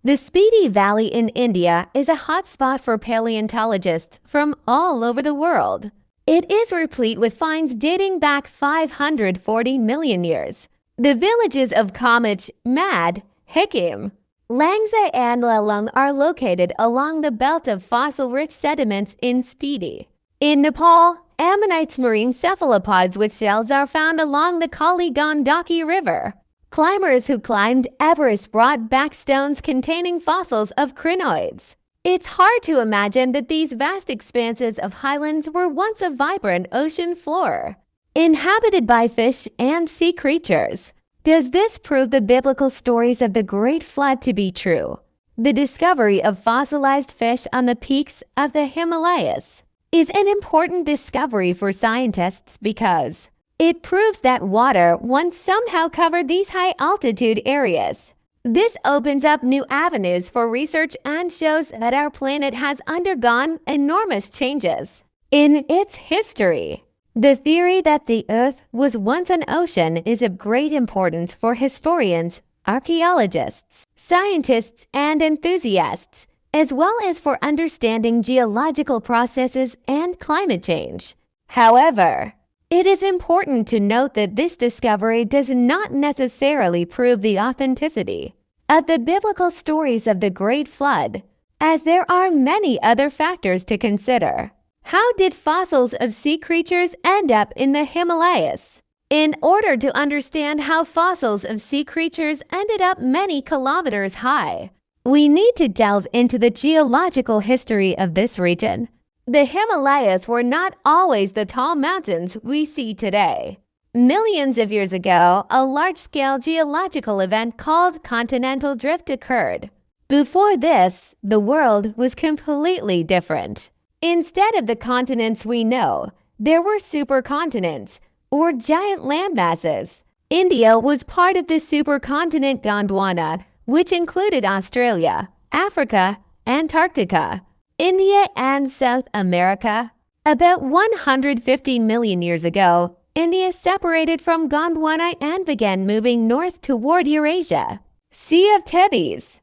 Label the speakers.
Speaker 1: The Spiti Valley in India is a hotspot for paleontologists from all over the world. It is replete with finds dating back 540 million years. The villages of Kamach, Mad, Hikim, Langsa and Lalung are located along the belt of fossil-rich sediments in Spiti. In Nepal, ammonites marine cephalopods with shells are found along the Kali Gandaki River. Climbers who climbed Everest brought back stones containing fossils of crinoids. It's hard to imagine that these vast expanses of highlands were once a vibrant ocean floor, inhabited by fish and sea creatures. Does this prove the biblical stories of the Great Flood to be true? The discovery of fossilized fish on the peaks of the Himalayas is an important discovery for scientists because it proves that water once somehow covered these high-altitude areas. This opens up new avenues for research and shows that our planet has undergone enormous changes in its history. The theory that the Earth was once an ocean is of great importance for historians, archaeologists, scientists, and enthusiasts, as well as for understanding geological processes and climate change. However, it is important to note that this discovery does not necessarily prove the authenticity of the biblical stories of the Great Flood, as there are many other factors to consider. How did fossils of sea creatures end up in the Himalayas? In order to understand how fossils of sea creatures ended up many kilometers high, we need to delve into the geological history of this region. The Himalayas were not always the tall mountains we see today. Millions of years ago, a large-scale geological event called continental drift occurred. Before this, the world was completely different. Instead of the continents we know, there were supercontinents, or giant landmasses. India was part of the supercontinent Gondwana, which included Australia, Africa, Antarctica, India, and South America. About 150 million years ago, India separated from Gondwana and began moving north toward Eurasia. Sea of Tethys.